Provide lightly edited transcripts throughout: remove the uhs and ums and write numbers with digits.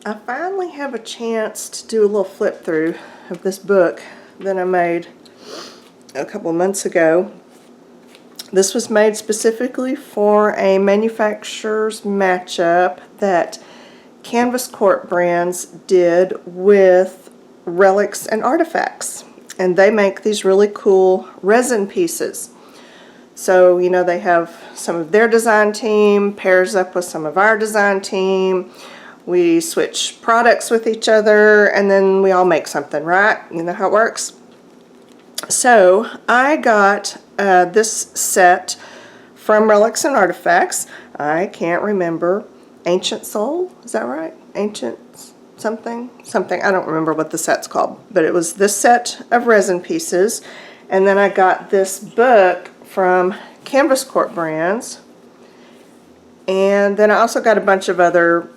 I finally have a chance to do a little flip through of this book that I made a couple months ago. This was made specifically for a manufacturer's matchup that Canvas Corp brands did with Relics and Artifacts. And they make these really cool resin pieces. So, you know, they have some of their design team pairs up with some of our design team. We switch products with each other, and then we all make something, right? You know how it works? So I got this set from Relics and Artifacts. I can't remember. Ancient Soul, is that right? Ancient something? Something. I don't remember what the set's called. But it was this set of resin pieces. And then I got this book from Canvas Corp brands. And then I also got a bunch of other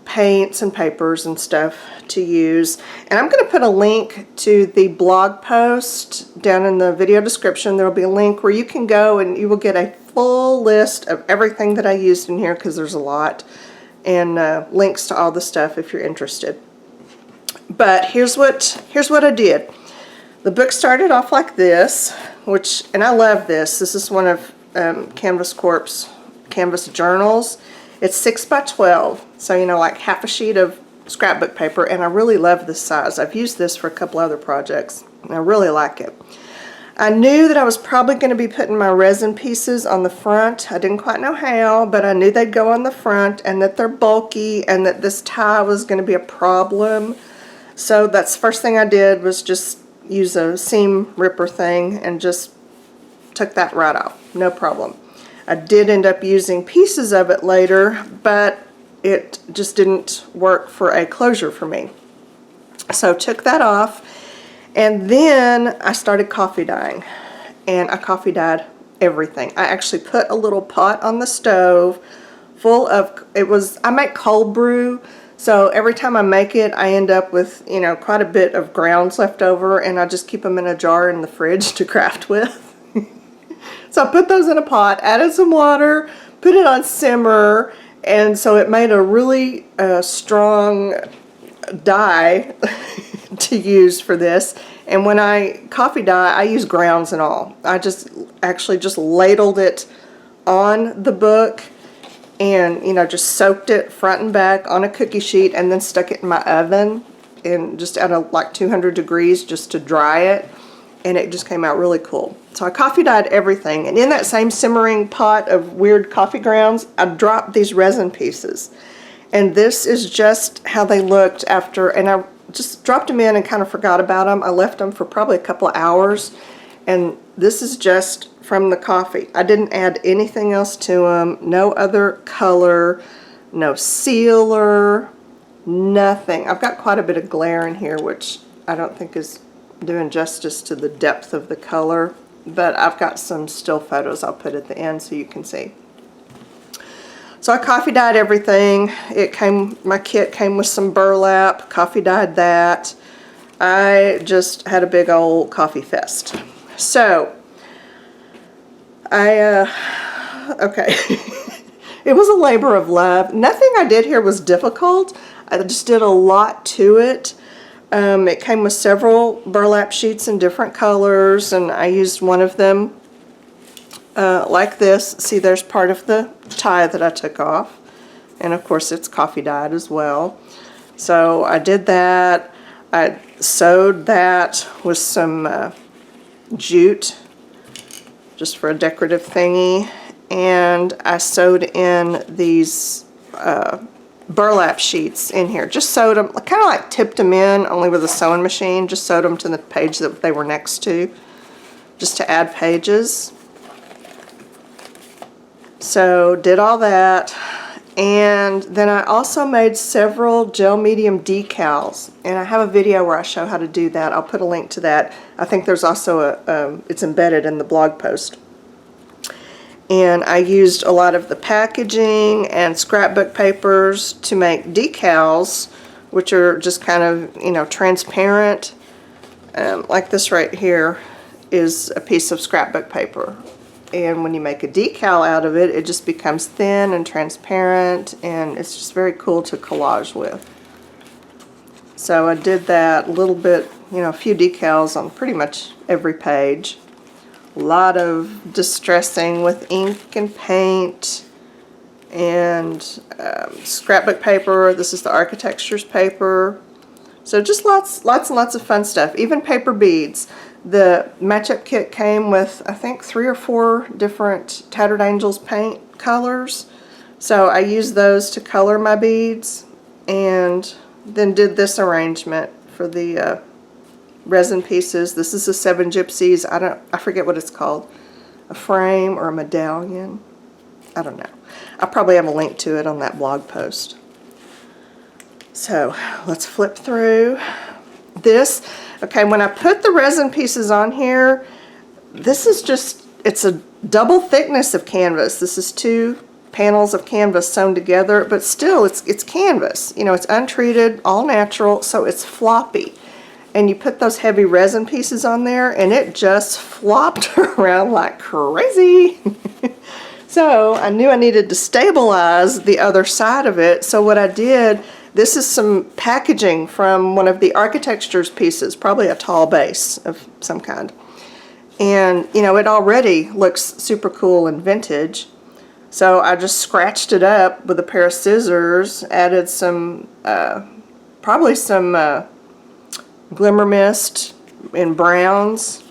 paints and papers and stuff to use. And I'm going to put a link to the blog post down in the video description. There will be a link where you can go and you will get a full list of everything that I used in here, because there's a lot, and links to all the stuff if you're interested. But here's what I did. The book started off like this, and I love this. This is one of Canvas Corp's Canvas journals. It's 6 by 12, so you know, like half a sheet of scrapbook paper, and I really love this size. I've used this for a couple other projects, and I really like it. I knew that I was probably going to be putting my resin pieces on the front. I didn't quite know how, but I knew they'd go on the front, and that they're bulky, and that this tie was going to be a problem. So that's the first thing I did, was just use a seam ripper thing and just took that right off. No problem. I did end up using pieces of it later, but it just didn't work for a closure for me. So took that off, and then I started coffee dyeing, and I coffee dyed everything. I actually put a little pot on the stove full of, I make cold brew, so every time I make it, I end up with, you know, quite a bit of grounds left over, and I just keep them in a jar in the fridge to craft with. So I put those in a pot, added some water, put it on simmer, and so it made a really strong dye to use for this. And when I coffee dye, I use grounds and all. I just actually just ladled it on the book, and, you know, just soaked it front and back on a cookie sheet, and then stuck it in my oven, and just at like 200 degrees just to dry it. And it just came out really cool. So I coffee dyed everything, and in that same simmering pot of weird coffee grounds, I dropped these resin pieces. And this is just how they looked after, and I just dropped them in and kind of forgot about them. I left them for probably a couple of hours, and this is just from the coffee. I didn't add anything else to them, no other color, no sealer, nothing. I've got quite a bit of glare in here, which I don't think is doing justice to the depth of the color, but I've got some still photos I'll put at the end so you can see. So I coffee dyed everything. My kit came with some burlap, coffee dyed that. I just had a big old coffee fest. So okay. It was a labor of love. Nothing I did here was difficult. I just did a lot to it. It came with several burlap sheets in different colors, and I used one of them like this. See, there's part of the tie that I took off, and of course it's coffee dyed as well. So I did that. I sewed that with some jute, just for a decorative thingy, and I sewed in these burlap sheets in here. Just sewed them, kind of like tipped them in, only with a sewing machine. Just sewed them to the page that they were next to, just to add pages. So did all that, and then I also made several gel medium decals, and I have a video where I show how to do that. I'll put a link to that. I think there's also it's embedded in the blog post. And I used a lot of the packaging and scrapbook papers to make decals, which are just kind of, you know, transparent. Like this right here is a piece of scrapbook paper. and when you make a decal out of it, it just becomes thin and transparent, and it's just very cool to collage with. So I did that a little bit, you know, a few decals on pretty much every page. A lot of distressing with ink and paint and scrapbook paper. This is the Architectures paper. So just lots and lots of fun stuff. Even paper beads. The matchup kit came with, I think, 3 or 4 different Tattered Angels paint colors. So I used those to color my beads, and then did this arrangement for the resin pieces. This is a 7 Gypsies. I forget what it's called. A frame or a medallion. I don't know. I'll probably have a link to it on that blog post. So let's flip through this. Okay, when I put the resin pieces on here, this is just, it's a double thickness of canvas. This is 2 panels of canvas sewn together, but still it's canvas. You know, it's untreated, all natural, so it's floppy. And you put those heavy resin pieces on there, and it just flopped around like crazy. So I knew I needed to stabilize the other side of it. So what I did, this is some packaging from one of the Architectures pieces, probably a tall base of some kind. And, you know, it already looks super cool and vintage. So I just scratched it up with a pair of scissors, added some, probably some Glimmer Mist in browns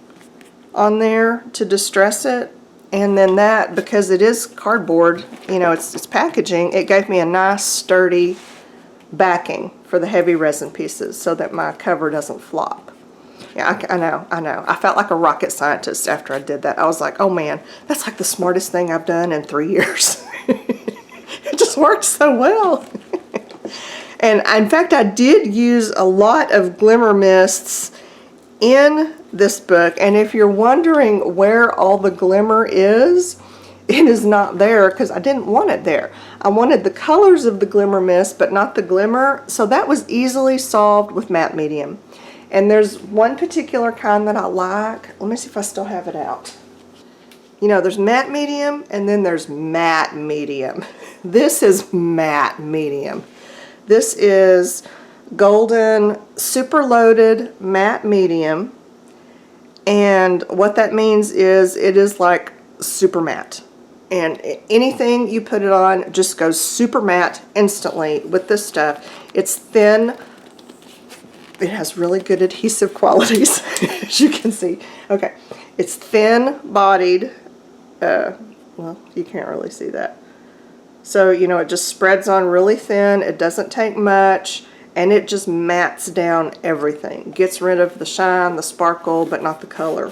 on there to distress it. And then that, because it is cardboard, you know, it's packaging, it gave me a nice sturdy backing for the heavy resin pieces so that my cover doesn't flop. Yeah, I know. I felt like a rocket scientist after I did that. I was like, oh man, that's like the smartest thing I've done in 3 years. It just worked so well. And in fact, I did use a lot of Glimmer Mists in this book. And if you're wondering where all the glimmer is, it is not there because I didn't want it there. I wanted the colors of the Glimmer Mist, but not the glimmer. So that was easily solved with matte medium. And there's one particular kind that I like. Let me see if I still have it out. You know, there's matte medium and then there's matte medium. This is matte medium. This is golden super loaded matte medium. And what that means is it is like super matte. And anything you put it on just goes super matte instantly with this stuff. It's thin. It has really good adhesive qualities, as you can see. Okay, it's thin bodied. Well, you can't really see that. So, you know, it just spreads on really thin. It doesn't take much, and it just mattes down everything. Gets rid of the shine, the sparkle, but not the color.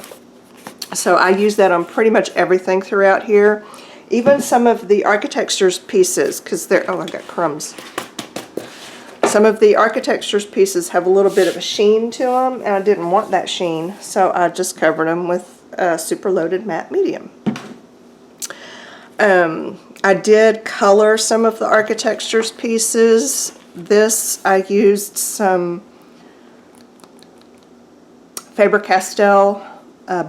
So I use that on pretty much everything throughout here. Even some of the Architectures pieces, because they're, oh, I got crumbs. Some of the Architectures pieces have a little bit of a sheen to them, and I didn't want that sheen, so I just covered them with super loaded matte medium. I did color some of the Architectures pieces. This, I used some Faber-Castell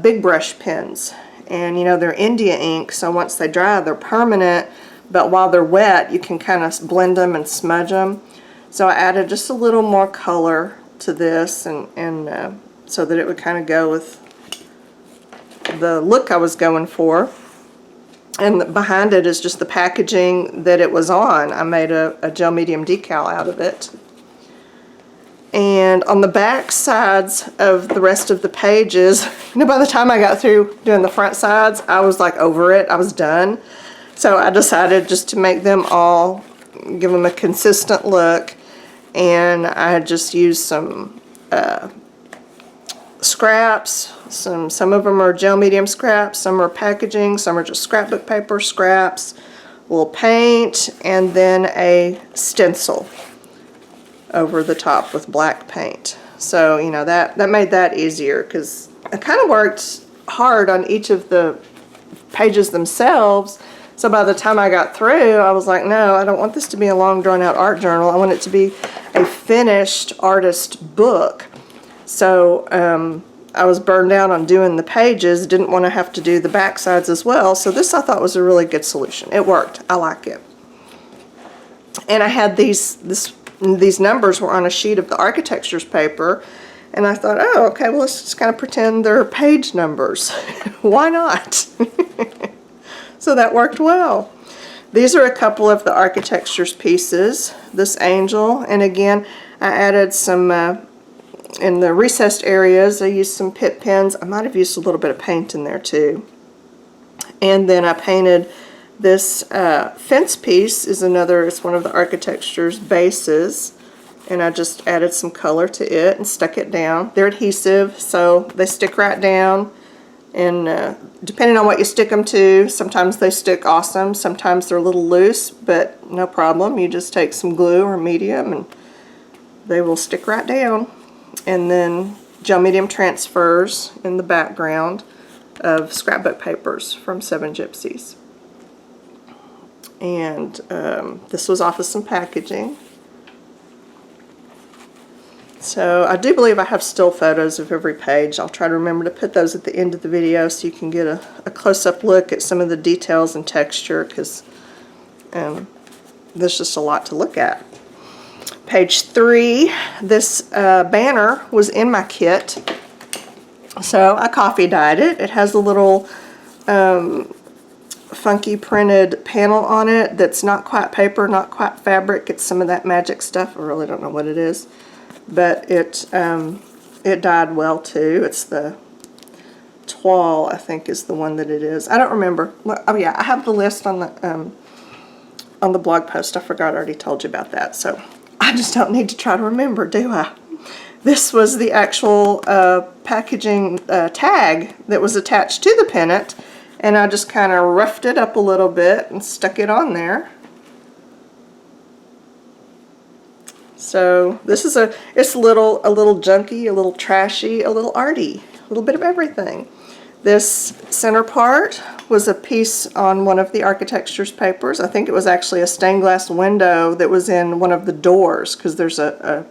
big brush pens. And you know, they're India ink, so once they dry, they're permanent, but while they're wet, you can kind of blend them and smudge them. So I added just a little more color to this, and so that it would kind of go with the look I was going for. And behind it is just the packaging that it was on. I made a gel medium decal out of it. And on the back sides of the rest of the pages, you know, by the time I got through doing the front sides, I was like over it. I was done. So I decided just to make them all, give them a consistent look. And I just used some scraps. Some of them are gel medium scraps, some are packaging, some are just scrapbook paper scraps, a little paint, and then a stencil over the top with black paint. So, you know, that made that easier because I kind of worked hard on each of the pages themselves. So by the time I got through, I was like, no, I don't want this to be a long drawn out art journal. I want it to be a finished artist book. So I was burned out on doing the pages, didn't want to have to do the back sides as well, so this I thought was a really good solution. It worked. I like it. And I had these numbers were on a sheet of the architectures paper, and I thought, oh, okay, well, let's just kind of pretend they're page numbers. Why not? So that worked well. These are a couple of the architectures pieces. This angel, and again, I added some in the recessed areas. I used some pit pens. I might have used a little bit of paint in there too. And then I painted this fence piece. It's one of the architecture's bases, and I just added some color to it and stuck it down. They're adhesive, so they stick right down, and depending on what you stick them to, sometimes they stick awesome, sometimes they're a little loose, but no problem. You just take some glue or medium and they will stick right down. And then gel medium transfers in the background of scrapbook papers from 7 Gypsies. And this was off of some packaging. So I do believe I have still photos of every page. I'll try to remember to put those at the end of the video so you can get a close-up look at some of the details and texture, because there's just a lot to look at. Page 3, this banner was in my kit, so I coffee dyed it. It has a little funky printed panel on it that's not quite paper, not quite fabric. It's some of that magic stuff. I really don't know what it is, but it dyed well too. It's the Toile, I think, is the one that it is. I don't remember. Oh yeah, I have the list on the blog post. I forgot I already told you about that, so I just don't need to try to remember, do I? This was the actual packaging tag that was attached to the pennant, and I just kind of roughed it up a little bit and stuck it on there. So this is it's a little junky, a little trashy, a little arty, a little bit of everything. This center part was a piece on one of the architecture's papers. I think it was actually a stained glass window that was in one of the doors, because there's a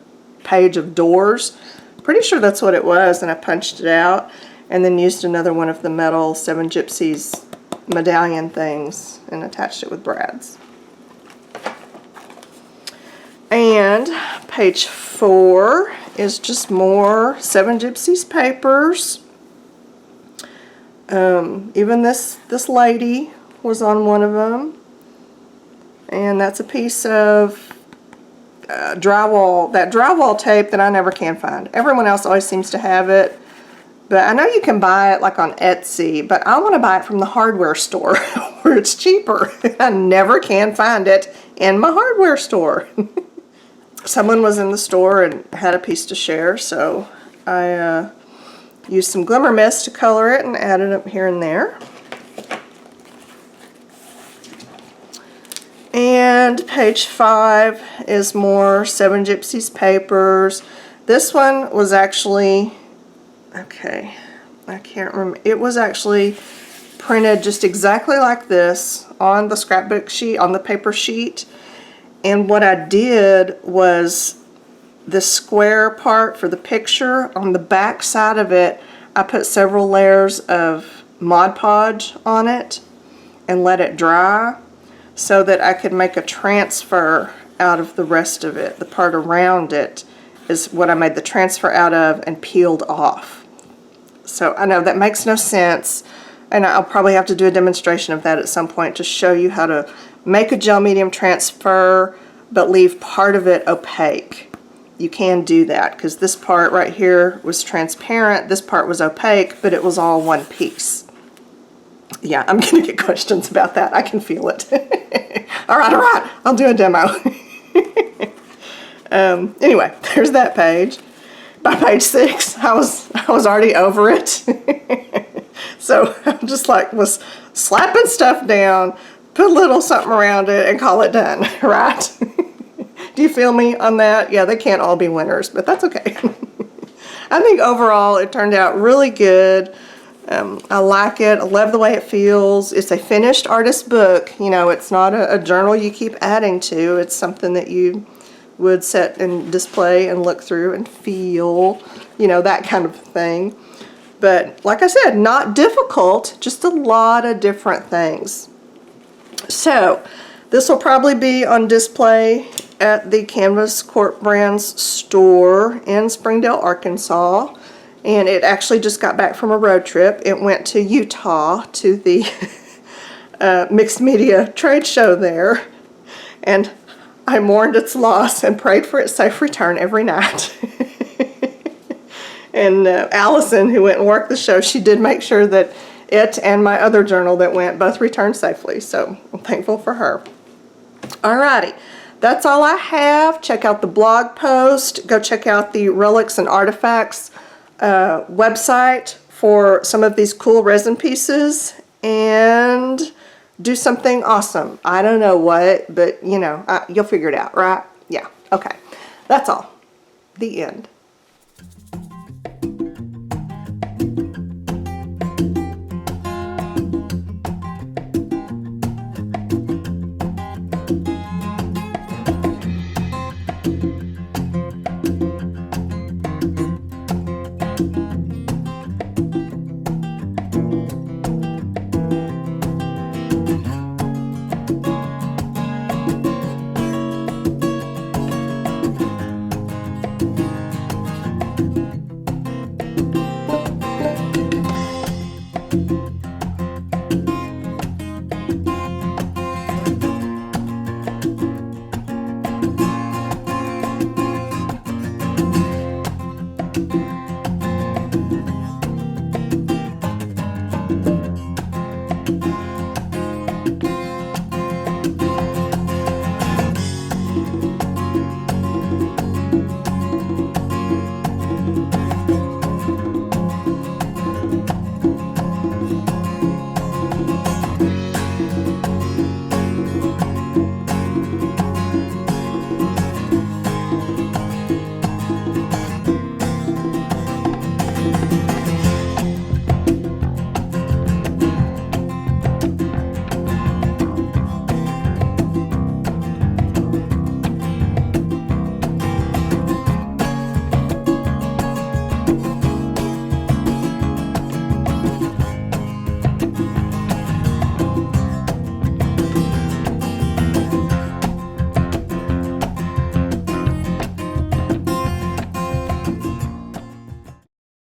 page of doors. Pretty sure that's what it was, and I punched it out and then used another one of the metal 7 Gypsies medallion things and attached it with brads. And page 4 is just more 7 Gypsies papers. Even this lady was on one of them, and that's a piece of drywall, that drywall tape that I never can find. Everyone else always seems to have it, but I know you can buy it like on Etsy, but I want to buy it from the hardware store where it's cheaper. I never can find it in my hardware store. Someone was in the store and had a piece to share, so I used some glimmer mist to color it and added it here and there. And page 5 is more 7 Gypsies papers. This one was actually, okay, I can't remember. It was actually printed just exactly like this on the scrapbook sheet, on the paper sheet. And what I did was the square part for the picture, on the back side of it, I put several layers of Mod Podge on it and let it dry so that I could make a transfer out of the rest of it. The part around it is what I made the transfer out of and peeled off. So I know that makes no sense, and I'll probably have to do a demonstration of that at some point to show you how to make a gel medium transfer but leave part of it opaque. You can do that, because this part right here was transparent, this part was opaque, but it was all one piece. Yeah, I'm going to get questions about that. I can feel it. all right, I'll do a demo. Anyway, there's that page. By page 6, I was already over it. So I just was slapping stuff down, put a little something around it, and call it done, right? Do you feel me on that? Yeah, they can't all be winners, but that's okay. I think overall it turned out really good. I like it. I love the way it feels. It's a finished artist book. You know, it's not a journal you keep adding to. It's something that you would set and display and look through and feel, you know, that kind of thing. But like I said, not difficult, just a lot of different things. So this will probably be on display at the Canvas Corp Brands store in Springdale, Arkansas. And it actually just got back from a road trip. It went to Utah to the mixed media trade show there. And I mourned its loss and prayed for its safe return every night. And Allison, who went and worked the show, she did make sure that it and my other journal that went both returned safely. So I'm thankful for her. Alrighty, that's all I have. Check out the blog post. Go check out the Relics and Artifacts website for some of these cool resin pieces. And do something awesome. I don't know what, but you know, you'll figure it out, right? Yeah, okay. That's all. The end.